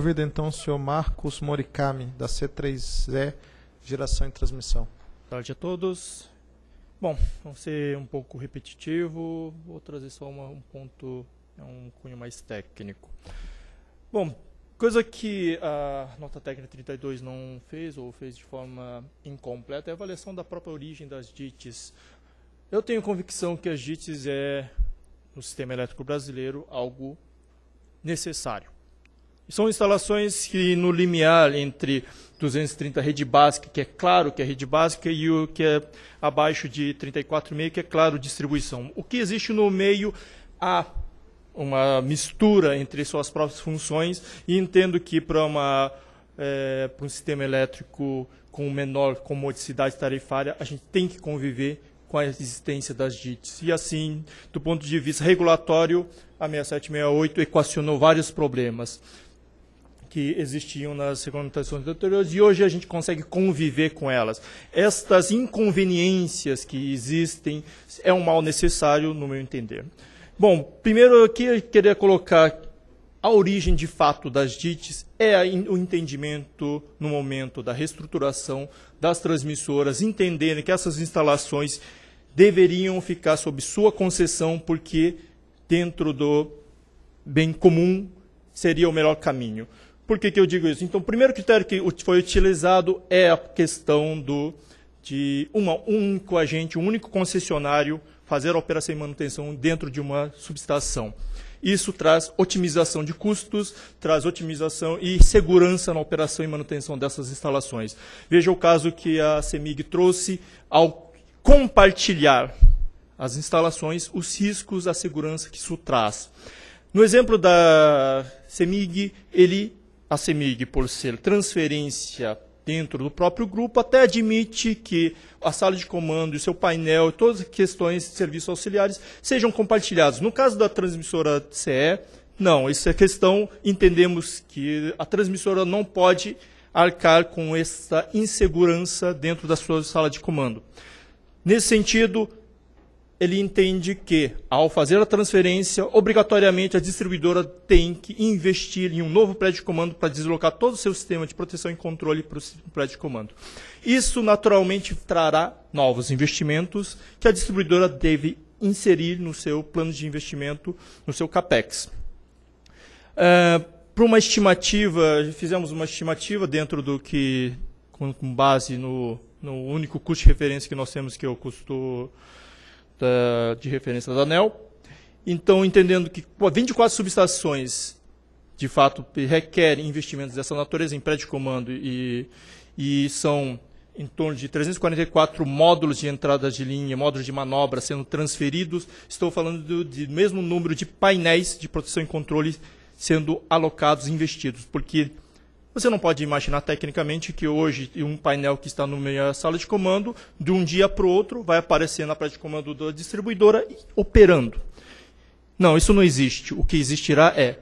Convido então o senhor Marcos Morikami, da C3E, Geração e Transmissão. Boa tarde a todos. Bom, vou ser um pouco repetitivo, vou trazer só um ponto, um cunho mais técnico. Bom, coisa que a nota técnica 32 não fez, ou fez de forma incompleta, é a avaliação da própria origem das JITs. Eu tenho convicção que as JITs é, no sistema elétrico brasileiro, algo necessário. São instalações que no limiar entre 230 rede básica, que é claro que é rede básica, e o que é abaixo de 34,5, que é claro distribuição. O que existe no meio há uma mistura entre suas próprias funções, e entendo que para um sistema elétrico com menor comodicidade tarifária, a gente tem que conviver com a existência das JITs. E assim, do ponto de vista regulatório, a 6768 equacionou vários problemas que existiam nas regulamentações anteriores, e hoje a gente consegue conviver com elas. Estas inconveniências que existem é um mal necessário, no meu entender. Bom, primeiro aqui eu queria colocar a origem de fato das JITs, é o entendimento no momento da reestruturação das transmissoras, entenderem que essas instalações deveriam ficar sob sua concessão, porque dentro do bem comum seria o melhor caminho. Por que eu digo isso? Então, o primeiro critério que foi utilizado é a questão de um único agente, um único concessionário fazer a operação e manutenção dentro de uma subestação. Isso traz otimização de custos, traz otimização e segurança na operação e manutenção dessas instalações. Veja o caso que a CEMIG trouxe ao compartilhar as instalações, os riscos, a segurança que isso traz. No exemplo da CEMIG, a CEMIG, por ser transferência dentro do próprio grupo, até admite que a sala de comando e o seu painel, todas as questões de serviços auxiliares, sejam compartilhados. No caso da transmissora CE, não, isso é questão, entendemos que a transmissora não pode arcar com essa insegurança dentro da sua sala de comando. Nesse sentido, ele entende que, ao fazer a transferência, obrigatoriamente a distribuidora tem que investir em um novo prédio de comando para deslocar todo o seu sistema de proteção e controle para o prédio de comando. Isso, naturalmente, trará novos investimentos que a distribuidora deve inserir no seu plano de investimento, no seu CAPEX. Para uma estimativa, fizemos uma estimativa dentro do que, com base no único custo de referência que nós temos, que é o custo de referência da ANEEL. Então, entendendo que 24 subestações, de fato, requerem investimentos dessa natureza em prédio de comando e são em torno de 344 módulos de entrada de linha, módulos de manobra sendo transferidos, estou falando do mesmo número de painéis de proteção e controle sendo alocados e investidos, porque você não pode imaginar tecnicamente que hoje um painel que está no meio da sala de comando, de um dia para o outro, vai aparecer na prédio de comando da distribuidora operando. Não, isso não existe. O que existirá é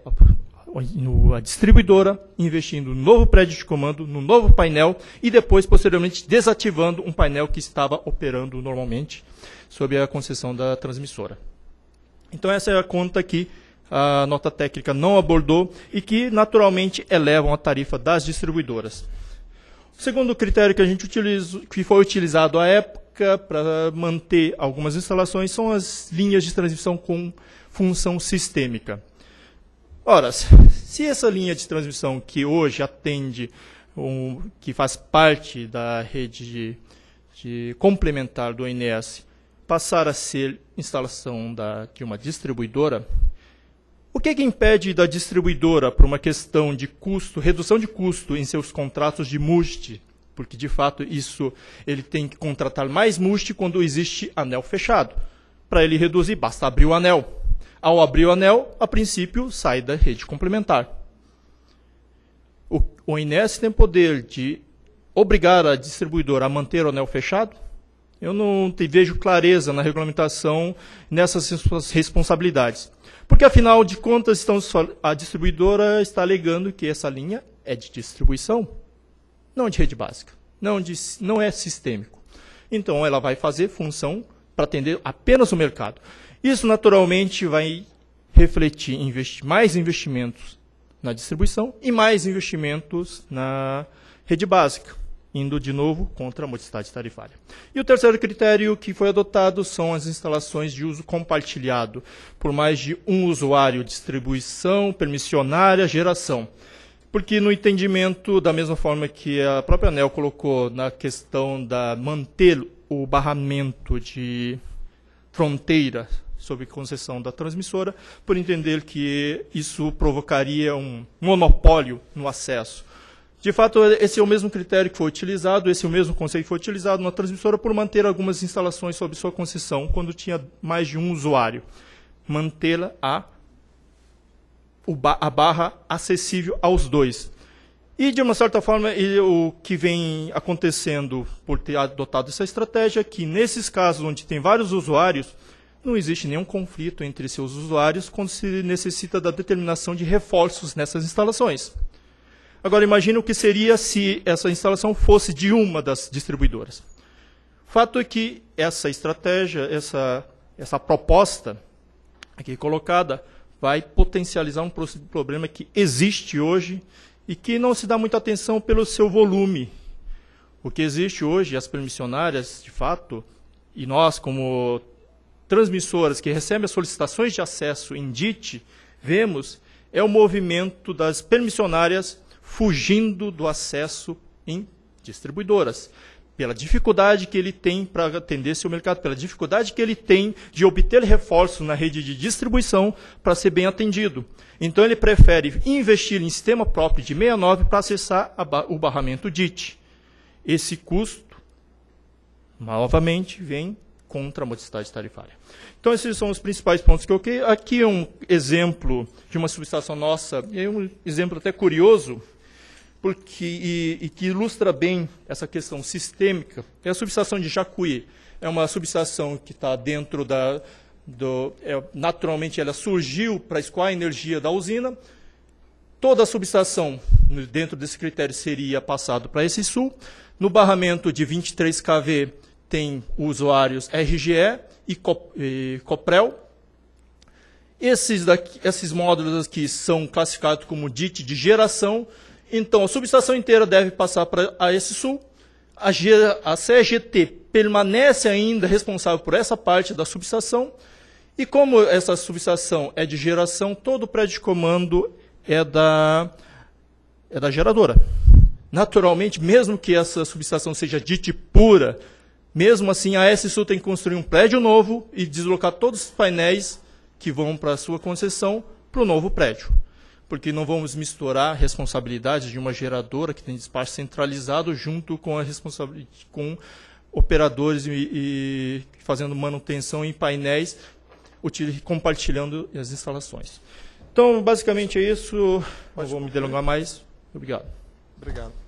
a distribuidora investindo no novo prédio de comando, no novo painel, e depois, posteriormente, desativando um painel que estava operando normalmente, sob a concessão da transmissora. Então, essa é a conta que a nota técnica não abordou e que, naturalmente, elevam a tarifa das distribuidoras. O segundo critério que a gente que foi utilizado à época para manter algumas instalações são as linhas de transmissão com função sistêmica. Ora, se essa linha de transmissão que hoje atende, que faz parte da rede de complementar do ONS, passar a ser instalação de uma distribuidora, o que impede da distribuidora, por uma questão de custo, redução de custo em seus contratos de MUST, porque de fato ele tem que contratar mais MUST quando existe anel fechado. Para ele reduzir, basta abrir o anel. Ao abrir o anel, a princípio, sai da rede complementar. O ONS tem poder de obrigar a distribuidora a manter o anel fechado? Eu não vejo clareza na regulamentação nessas responsabilidades. Porque, afinal de contas, a distribuidora está alegando que essa linha é de distribuição, não de rede básica, não é sistêmico. Então, ela vai fazer função para atender apenas o mercado. Isso, naturalmente, vai refletir mais investimentos na distribuição e mais investimentos na rede básica, indo de novo contra a modicidade tarifária. E o terceiro critério que foi adotado são as instalações de uso compartilhado por mais de um usuário, distribuição, permissionária, geração. Porque no entendimento, da mesma forma que a própria ANEEL colocou na questão da manter o barramento de fronteira sob concessão da transmissora, por entender que isso provocaria um monopólio no acesso. De fato, esse é o mesmo critério que foi utilizado, esse é o mesmo conceito que foi utilizado na transmissora por manter algumas instalações sob sua concessão, quando tinha mais de um usuário. Mantê-la a barra acessível aos dois. E, de uma certa forma, o que vem acontecendo por ter adotado essa estratégia é que, nesses casos onde tem vários usuários, não existe nenhum conflito entre seus usuários quando se necessita da determinação de reforços nessas instalações. Agora, imagine o que seria se essa instalação fosse de uma das distribuidoras. O fato é que essa estratégia, essa proposta aqui colocada, vai potencializar um problema que existe hoje e que não se dá muita atenção pelo seu volume. O que existe hoje, as permissionárias, de fato, e nós, como transmissoras que recebem as solicitações de acesso em DIT, vemos, é o movimento das permissionárias fugindo do acesso em distribuidoras, pela dificuldade que ele tem para atender seu mercado, pela dificuldade que ele tem de obter reforço na rede de distribuição para ser bem atendido. Então ele prefere investir em sistema próprio de 69 para acessar o barramento DIT. Esse custo, novamente, vem contra a modicidade tarifária. Então esses são os principais pontos que eu coloquei. Aqui é um exemplo de uma subestação nossa, e é um exemplo até curioso, porque que ilustra bem essa questão sistêmica. É a subestação de Jacuí. É uma subestação que está dentro naturalmente, ela surgiu para escoar a energia da usina. Toda a subestação, dentro desse critério, seria passado para esse sul. No barramento de 23 kV, tem usuários RGE e Coprel. Esses módulos aqui são classificados como DIT de geração. Então, a subestação inteira deve passar para a esse sul. A CEGT permanece ainda responsável por essa parte da subestação. E como essa subestação é de geração, todo o prédio de comando é da geradora. Naturalmente, mesmo que essa subestação seja DIT pura, mesmo assim a S-Sul tem que construir um prédio novo e deslocar todos os painéis que vão para a sua concessão para o novo prédio. Porque não vamos misturar responsabilidades de uma geradora que tem despacho centralizado junto com a responsabilidade com operadores e fazendo manutenção em painéis, compartilhando as instalações. Então, basicamente é isso. Não vou me delongar mais. Obrigado. Obrigado.